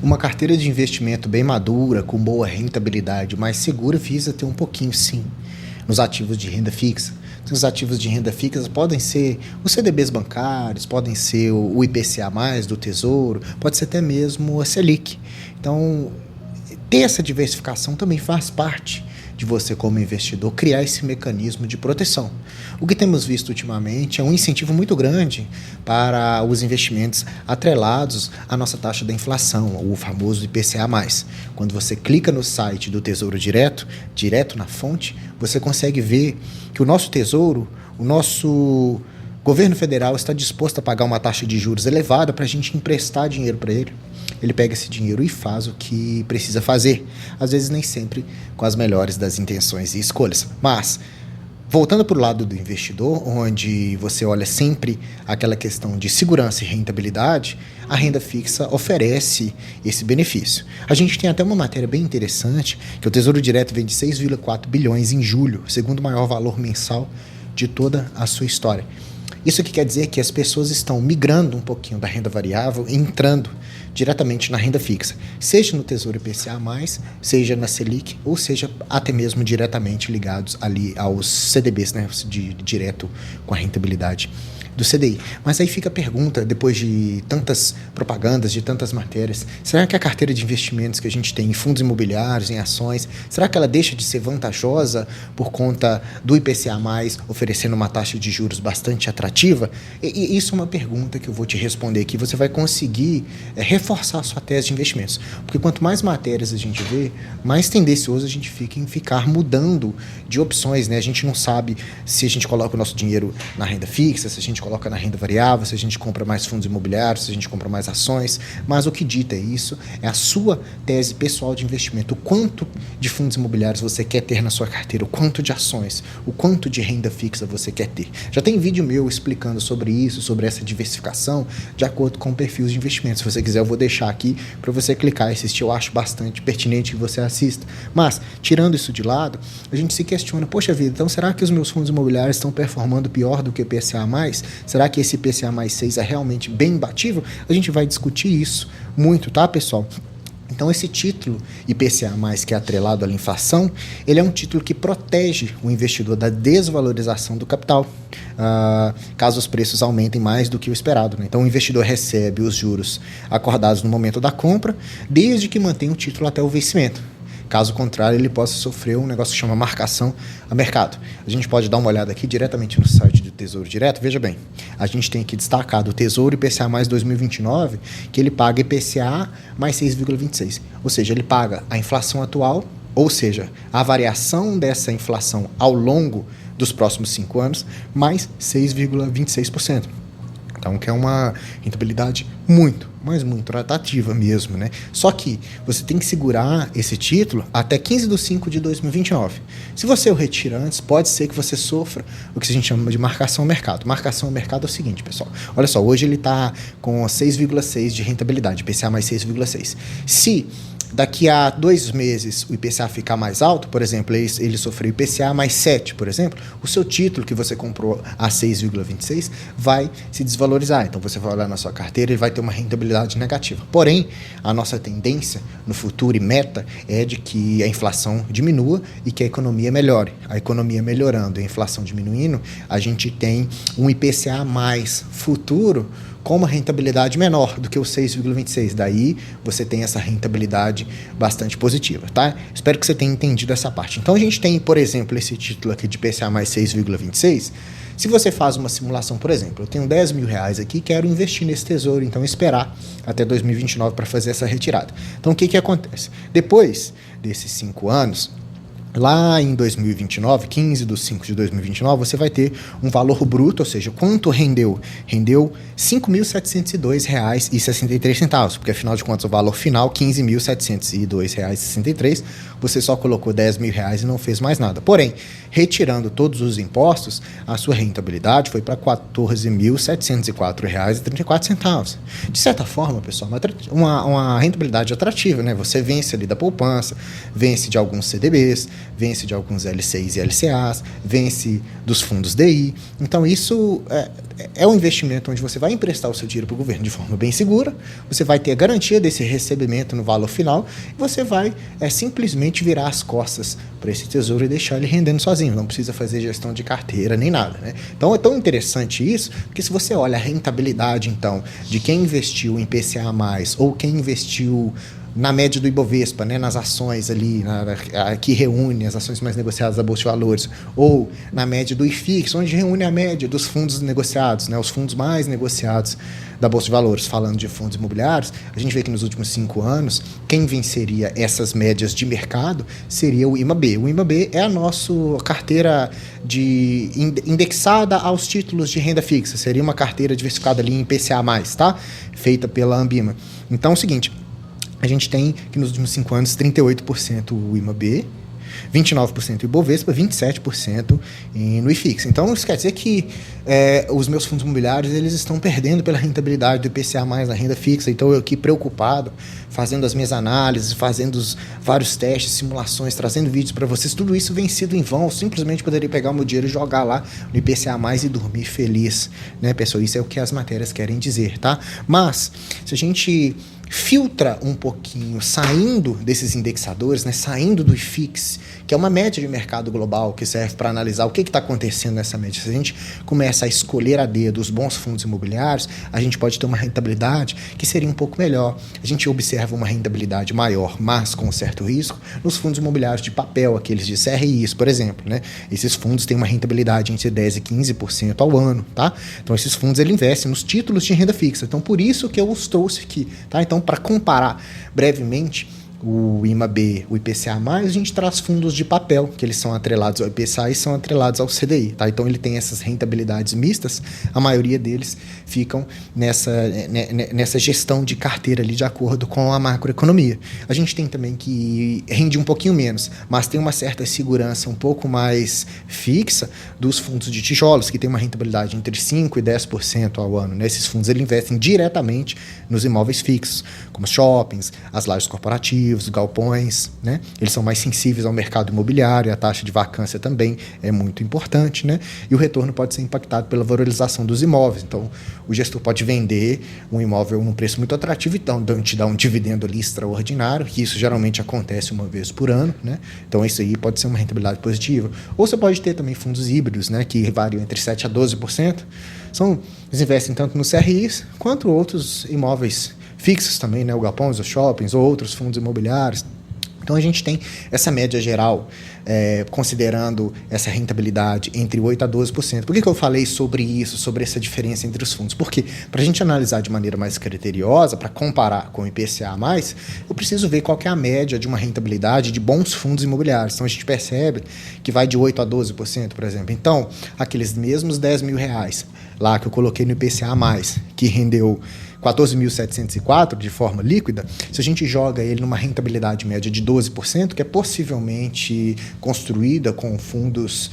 Uma carteira de investimento bem madura, com boa rentabilidade, mais segura, visa ter um pouquinho, sim, nos ativos de renda fixa. Os ativos de renda fixa podem ser os CDBs bancários, podem ser o IPCA+, do Tesouro, pode ser até mesmo a Selic. Então, ter essa diversificação também faz parte de você, como investidor, criar esse mecanismo de proteção. O que temos visto ultimamente é um incentivo muito grande para os investimentos atrelados à nossa taxa da inflação, o famoso IPCA+. Quando você clica no site do Tesouro Direto na fonte, você consegue ver que o nosso Tesouro, o nosso governo federal está disposto a pagar uma taxa de juros elevada para a gente emprestar dinheiro para ele. Ele pega esse dinheiro e faz o que precisa fazer. Às vezes nem sempre com as melhores das intenções e escolhas. Mas, voltando para o lado do investidor, onde você olha sempre aquela questão de segurança e rentabilidade, a renda fixa oferece esse benefício. A gente tem até uma matéria bem interessante, que o Tesouro Direto vende 6,4 bilhões em julho, segundo maior valor mensal de toda a sua história. Isso que quer dizer que as pessoas estão migrando um pouquinho da renda variável e entrando diretamente na renda fixa, seja no Tesouro IPCA+, seja na Selic, ou seja até mesmo diretamente ligados ali aos CDBs, né, direto com a rentabilidade do CDI. Mas aí fica a pergunta, depois de tantas propagandas, de tantas matérias, será que a carteira de investimentos que a gente tem em fundos imobiliários, em ações, será que ela deixa de ser vantajosa por conta do IPCA+, oferecendo uma taxa de juros bastante atrativa? E isso é uma pergunta que eu vou te responder aqui. Você vai conseguir reforçar a sua tese de investimentos. Porque quanto mais matérias a gente vê, mais tendencioso a gente fica em ficar mudando de opções, né? A gente não sabe se a gente coloca o nosso dinheiro na renda fixa, se a gente coloca na renda variável, se a gente compra mais fundos imobiliários, se a gente compra mais ações, mas o que dita isso é a sua tese pessoal de investimento, o quanto de fundos imobiliários você quer ter na sua carteira, o quanto de ações, o quanto de renda fixa você quer ter. Já tem vídeo meu explicando sobre isso, sobre essa diversificação, de acordo com perfis de investimento. Se você quiser, eu vou deixar aqui para você clicar e assistir, eu acho bastante pertinente que você assista. Mas, tirando isso de lado, a gente se questiona, poxa vida, então será que os meus fundos imobiliários estão performando pior do que o IPCA+? Será que esse IPCA+6 é realmente bem imbatível? A gente vai discutir isso muito, tá, pessoal? Então, esse título IPCA+, que é atrelado à inflação, ele é um título que protege o investidor da desvalorização do capital, caso os preços aumentem mais do que o esperado, né? Então, o investidor recebe os juros acordados no momento da compra, desde que mantenha o título até o vencimento. Caso contrário, ele possa sofrer um negócio que chama marcação a mercado. A gente pode dar uma olhada aqui diretamente no site do Tesouro Direto. Veja bem, a gente tem aqui destacado o Tesouro IPCA mais 2029, que ele paga IPCA mais 6,26. Ou seja, ele paga a inflação atual, ou seja, a variação dessa inflação ao longo dos próximos 5 anos, mais 6,26%. Então, que é uma rentabilidade muito, mas muito atrativa mesmo, né? Só que você tem que segurar esse título até 15/5/2029. Se você o retira antes, pode ser que você sofra o que a gente chama de marcação ao mercado. Marcação ao mercado é o seguinte, pessoal. Olha só, hoje ele está com 6,6 de rentabilidade, IPCA mais 6,6. Se daqui a 2 meses o IPCA ficar mais alto, por exemplo, ele sofreu IPCA mais 7, por exemplo, o seu título que você comprou a 6,26 vai se desvalorizar. Então você vai olhar na sua carteira e vai ter uma rentabilidade negativa. Porém, a nossa tendência no futuro e meta é de que a inflação diminua e que a economia melhore. A economia melhorando e a inflação diminuindo, a gente tem um IPCA mais futuro com uma rentabilidade menor do que o 6,26. Daí você tem essa rentabilidade bastante positiva, tá? Espero que você tenha entendido essa parte. Então a gente tem, por exemplo, esse título aqui de IPCA mais 6,26. Se você faz uma simulação, por exemplo, eu tenho 10 mil reais aqui, quero investir nesse tesouro, então esperar até 2029 para fazer essa retirada. Então o que acontece? Depois desses 5 anos, lá em 2029, 15/5/2029, você vai ter um valor bruto, ou seja, quanto rendeu? Rendeu R$ 5.702,63, porque afinal de contas o valor final, R$ 15.702,63, você só colocou R$ 10 mil e não fez mais nada. Porém, retirando todos os impostos, a sua rentabilidade foi para R$ 14.704,34. De certa forma, pessoal, uma rentabilidade atrativa, né? Você vence ali da poupança, vence de alguns CDBs, vence de alguns LCIs e LCAs, vence dos fundos DI. Então, isso é um investimento onde você vai emprestar o seu dinheiro para o governo de forma bem segura, você vai ter a garantia desse recebimento no valor final, e você vai simplesmente virar as costas para esse tesouro e deixar ele rendendo sozinho. Não precisa fazer gestão de carteira nem nada, né? Então é tão interessante isso, porque se você olha a rentabilidade, então, de quem investiu em IPCA+, ou quem investiu na média do Ibovespa, né, nas ações ali, que reúne as ações mais negociadas da Bolsa de Valores, ou na média do IFIX, onde reúne a média dos fundos negociados, né, os fundos mais negociados da Bolsa de Valores. Falando de fundos imobiliários, a gente vê que nos últimos 5 anos, quem venceria essas médias de mercado seria o IMAB. O IMAB é a nossa carteira indexada aos títulos de renda fixa, seria uma carteira diversificada ali em IPCA+, tá? Feita pela Ambima. Então é o seguinte, a gente tem que nos últimos 5 anos 38% o IMAB, 29% o Ibovespa, 27% no IFIX. Então, isso quer dizer que os meus fundos imobiliários eles estão perdendo pela rentabilidade do IPCA+, na renda fixa. Então, eu aqui preocupado, fazendo as minhas análises, fazendo vários testes, simulações, trazendo vídeos para vocês. Tudo isso vencido em vão. Eu simplesmente poderia pegar o meu dinheiro e jogar lá no IPCA+, e dormir feliz, né, pessoal? Isso é o que as matérias querem dizer, tá? Mas, se a gente filtra um pouquinho, saindo desses indexadores, né, saindo do IFIX, que é uma média de mercado global que serve para analisar o que está acontecendo nessa média. Se a gente começa a escolher a dedo os bons fundos imobiliários, a gente pode ter uma rentabilidade que seria um pouco melhor. A gente observa uma rentabilidade maior, mas com certo risco, nos fundos imobiliários de papel, aqueles de CRIs, por exemplo, né? Esses fundos têm uma rentabilidade entre 10% e 15% ao ano, tá? Então, esses fundos ele investem nos títulos de renda fixa. Então, por isso que eu os trouxe aqui, tá? Então, para comparar brevemente o IMAB, o IPCA+, a gente traz fundos de papel, que eles são atrelados ao IPCA e são atrelados ao CDI, tá? Então ele tem essas rentabilidades mistas, a maioria deles ficam nessa gestão de carteira ali de acordo com a macroeconomia. A gente tem também que rende um pouquinho menos, mas tem uma certa segurança um pouco mais fixa dos fundos de tijolos, que tem uma rentabilidade entre 5% e 10% ao ano, né? Esses fundos eles investem diretamente nos imóveis fixos, como os shoppings, as lajes corporativas, os galpões, né? Eles são mais sensíveis ao mercado imobiliário, a taxa de vacância também é muito importante, né? E o retorno pode ser impactado pela valorização dos imóveis. Então, o gestor pode vender um imóvel num preço muito atrativo, então te dá um dividendo ali extraordinário, que isso geralmente acontece uma vez por ano, né? Então, isso aí pode ser uma rentabilidade positiva. Ou você pode ter também fundos híbridos, né? Que variam entre 7% a 12%. Eles investem tanto nos CRIs quanto outros imóveis fixos também, né? O galpões, os shoppings ou outros fundos imobiliários. Então, a gente tem essa média geral, considerando essa rentabilidade entre 8% a 12%. Por que eu falei sobre isso, sobre essa diferença entre os fundos? Porque, para a gente analisar de maneira mais criteriosa, para comparar com o IPCA+, eu preciso ver qual que é a média de uma rentabilidade de bons fundos imobiliários. Então, a gente percebe que vai de 8% a 12%, por exemplo. Então, aqueles mesmos R$10.000 lá que eu coloquei no IPCA+, que rendeu 14.704 de forma líquida, se a gente joga ele numa rentabilidade média de 12%, que é possivelmente construída com fundos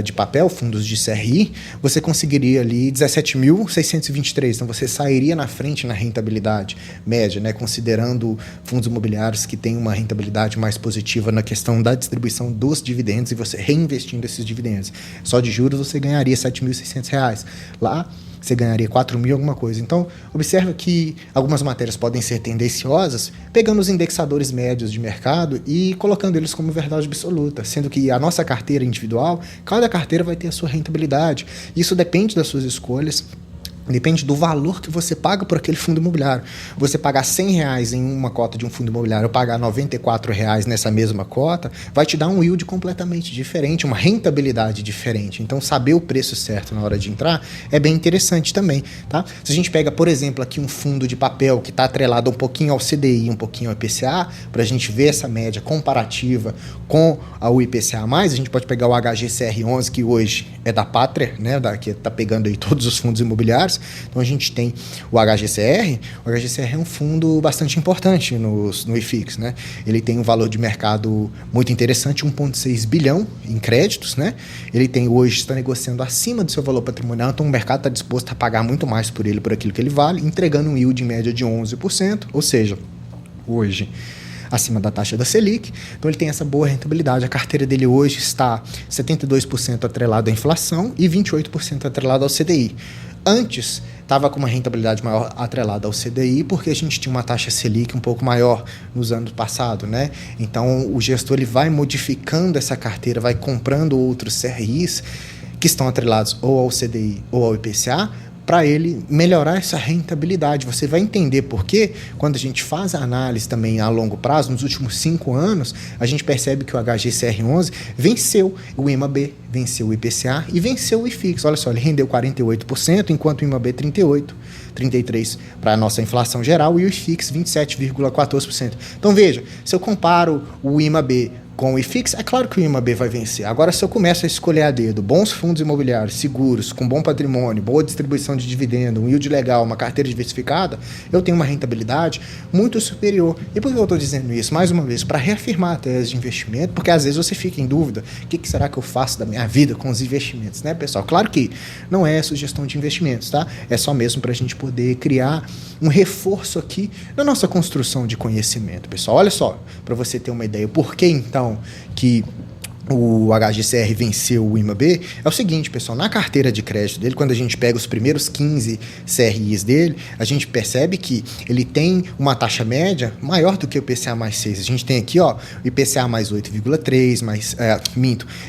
de papel, fundos de CRI, você conseguiria ali 17.623. Então, você sairia na frente na rentabilidade média, né? Considerando fundos imobiliários que têm uma rentabilidade mais positiva na questão da distribuição dos dividendos e você reinvestindo esses dividendos. Só de juros você ganharia R$7.600. Lá, você ganharia 4.000 alguma coisa. Então, observa que algumas matérias podem ser tendenciosas, pegando os indexadores médios de mercado e colocando eles como verdade absoluta, sendo que a nossa carteira individual, cada carteira vai ter a sua rentabilidade. Isso depende das suas escolhas, depende do valor que você paga por aquele fundo imobiliário. Você pagar R$100 em uma cota de um fundo imobiliário ou pagar R$94 nessa mesma cota, vai te dar um yield completamente diferente, uma rentabilidade diferente. Então, saber o preço certo na hora de entrar é bem interessante também, tá? Se a gente pega, por exemplo, aqui um fundo de papel que está atrelado um pouquinho ao CDI, um pouquinho ao IPCA, para a gente ver essa média comparativa com o IPCA+, a gente pode pegar o HGCR11, que hoje é da Pátria, né, que está pegando aí todos os fundos imobiliários. Então, a gente tem o HGCR. O HGCR é um fundo bastante importante no IFIX, né? Ele tem um valor de mercado muito interessante, 1,6 bilhão em créditos, né? Ele tem hoje, está negociando acima do seu valor patrimonial, então o mercado está disposto a pagar muito mais por ele, por aquilo que ele vale, entregando um yield em média de 11%, ou seja, hoje acima da taxa da Selic, então ele tem essa boa rentabilidade. A carteira dele hoje está 72% atrelado à inflação e 28% atrelado ao CDI. Antes, estava com uma rentabilidade maior atrelada ao CDI, porque a gente tinha uma taxa Selic um pouco maior nos anos passados, né? Então, o gestor ele vai modificando essa carteira, vai comprando outros CRIs que estão atrelados ou ao CDI ou ao IPCA, para ele melhorar essa rentabilidade. Você vai entender por quê, quando a gente faz a análise também a longo prazo, nos últimos 5 anos, a gente percebe que o HGCR11 venceu o IMAB, venceu o IPCA e venceu o IFIX. Olha só, ele rendeu 48%, enquanto o IMAB 38%, 33% para a nossa inflação geral e o IFIX 27,14%. Então veja, se eu comparo o IMAB com o IFIX, é claro que o IMAB vai vencer. Agora, se eu começo a escolher a dedo bons fundos imobiliários, seguros, com bom patrimônio, boa distribuição de dividendo, um yield legal, uma carteira diversificada, eu tenho uma rentabilidade muito superior. E por que eu estou dizendo isso? Mais uma vez, para reafirmar a tese de investimento, porque às vezes você fica em dúvida, o que será que eu faço da minha vida com os investimentos, né, pessoal? Claro que não é sugestão de investimentos, tá? É só mesmo para a gente poder criar um reforço aqui na nossa construção de conhecimento, pessoal. Olha só, para você ter uma ideia, por que então que o HGCR venceu o IMAB, é o seguinte, pessoal, na carteira de crédito dele, quando a gente pega os primeiros 15 CRIs dele, a gente percebe que ele tem uma taxa média maior do que o IPCA mais 6. A gente tem aqui, ó, o IPCA mais 8,3,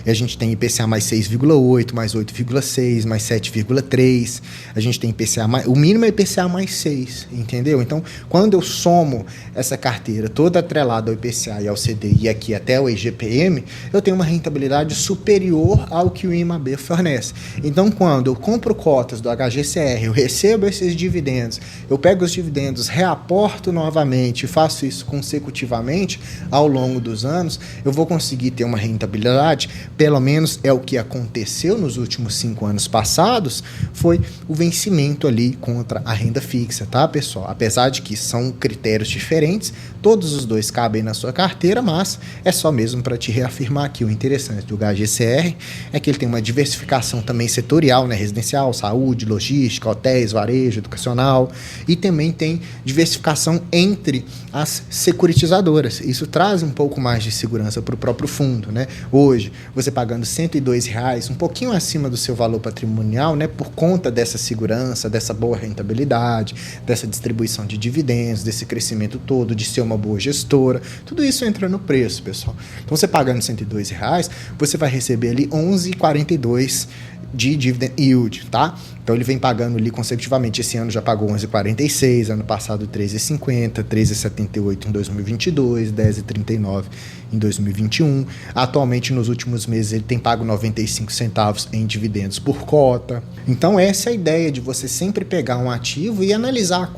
a gente tem IPCA mais 6,8, mais 8,6, mais 7,3, a gente tem IPCA mais, o mínimo é IPCA mais 6, entendeu? Então, quando eu somo essa carteira toda atrelada ao IPCA e ao CDI e aqui até o IGPM, eu tenho uma rentabilidade superior ao que o IMAB fornece. Então, quando eu compro cotas do HGCR, eu recebo esses dividendos, eu pego os dividendos, reaporto novamente e faço isso consecutivamente ao longo dos anos, eu vou conseguir ter uma rentabilidade, pelo menos é o que aconteceu nos últimos 5 anos passados, foi o vencimento ali contra a renda fixa, tá, pessoal? Apesar de que são critérios diferentes, todos os dois cabem na sua carteira, mas é só mesmo para te reafirmar aqui. O interessante do HGCR é que ele tem uma diversificação também setorial, né? Residencial, saúde, logística, hotéis, varejo, educacional, e também tem diversificação entre as securitizadoras. Isso traz um pouco mais de segurança para o próprio fundo, né? Hoje, você pagando R$102, um pouquinho acima do seu valor patrimonial, né? Por conta dessa segurança, dessa boa rentabilidade, dessa distribuição de dividendos, desse crescimento todo, de ser uma boa gestora, tudo isso entra no preço, pessoal. Então, você pagando R$102, você vai receber ali 11,42 de dividend yield, tá? Então ele vem pagando ali consecutivamente. Esse ano já pagou 11,46, ano passado 13,50, 13,78 em 2022, 10,39 em 2021. Atualmente, nos últimos meses, ele tem pago 95 centavos em dividendos por cota. Então essa é a ideia de você sempre pegar um ativo e analisar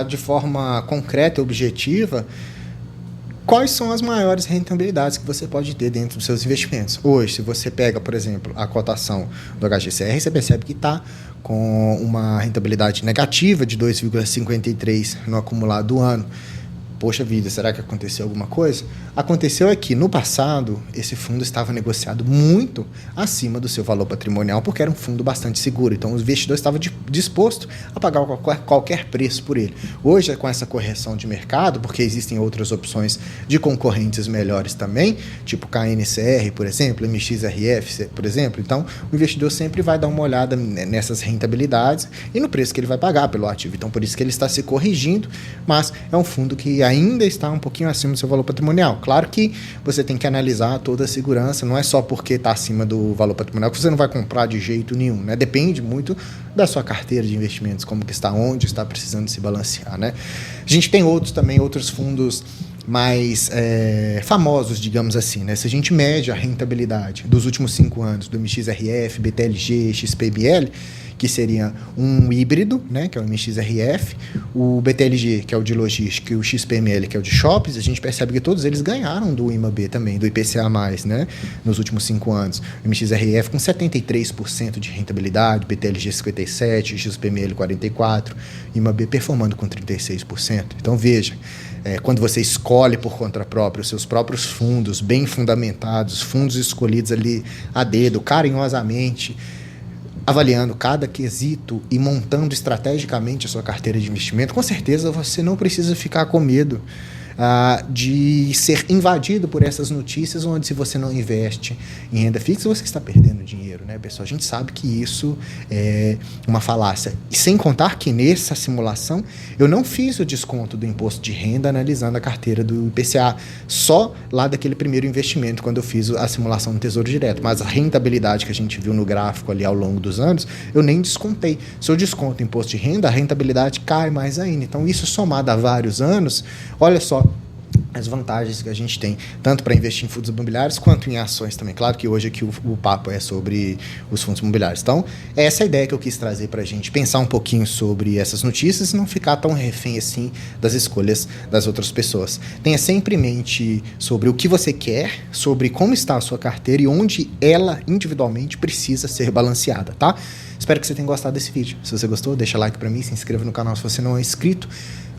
de forma concreta e objetiva quais são as maiores rentabilidades que você pode ter dentro dos seus investimentos. Hoje, se você pega, por exemplo, a cotação do HGCR, você percebe que está com uma rentabilidade negativa de 2,53 no acumulado do ano. Poxa vida, será que aconteceu alguma coisa? Aconteceu é que, no passado, esse fundo estava negociado muito acima do seu valor patrimonial, porque era um fundo bastante seguro. Então, o investidor estava disposto a pagar qualquer preço por ele. Hoje, com essa correção de mercado, porque existem outras opções de concorrentes melhores também, tipo KNCR, por exemplo, MXRF, por exemplo. Então, o investidor sempre vai dar uma olhada nessas rentabilidades e no preço que ele vai pagar pelo ativo. Então, por isso que ele está se corrigindo, mas é um fundo que ainda está um pouquinho acima do seu valor patrimonial. Claro que você tem que analisar toda a segurança, não é só porque está acima do valor patrimonial que você não vai comprar de jeito nenhum, né? Depende muito da sua carteira de investimentos, como que está, onde está precisando se balancear, né? A gente tem outros fundos mais famosos, digamos assim, né? Se a gente mede a rentabilidade dos últimos 5 anos do MXRF, BTLG, XPBL, que seria um híbrido, né, que é o MXRF, o BTLG, que é o de logística, e o XPML, que é o de shoppings, a gente percebe que todos eles ganharam do IMAB também, do IPCA+, né, nos últimos 5 anos. O MXRF com 73% de rentabilidade, BTLG 57%, XPML 44%, IMAB performando com 36%. Então, veja, quando você escolhe por conta própria os seus próprios fundos, bem fundamentados, fundos escolhidos ali a dedo, carinhosamente, avaliando cada quesito e montando estrategicamente a sua carteira de investimento, com certeza você não precisa ficar com medo de ser invadido por essas notícias, onde se você não investe em renda fixa, você está perdendo dinheiro, né, pessoal? A gente sabe que isso é uma falácia. E sem contar que nessa simulação eu não fiz o desconto do imposto de renda analisando a carteira do IPCA, só lá daquele primeiro investimento, quando eu fiz a simulação do Tesouro Direto. Mas a rentabilidade que a gente viu no gráfico ali ao longo dos anos, eu nem descontei. Se eu desconto o imposto de renda, a rentabilidade cai mais ainda. Então, isso somado a vários anos, olha só as vantagens que a gente tem, tanto para investir em fundos imobiliários quanto em ações também. Claro que hoje aqui o papo é sobre os fundos imobiliários. Então, essa é a ideia que eu quis trazer para a gente pensar um pouquinho sobre essas notícias e não ficar tão refém assim das escolhas das outras pessoas. Tenha sempre em mente sobre o que você quer, sobre como está a sua carteira e onde ela individualmente precisa ser balanceada, tá? Espero que você tenha gostado desse vídeo. Se você gostou, deixa like para mim, se inscreva no canal se você não é inscrito,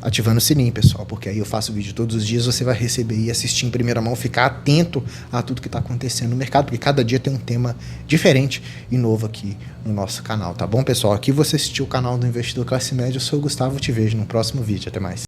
ativando o sininho, pessoal, porque aí eu faço vídeo todos os dias, você vai receber e assistir em primeira mão, ficar atento a tudo que está acontecendo no mercado, porque cada dia tem um tema diferente e novo aqui no nosso canal, tá bom, pessoal? Aqui você assistiu o canal do Investidor Classe Média, eu sou o Gustavo, te vejo no próximo vídeo, até mais.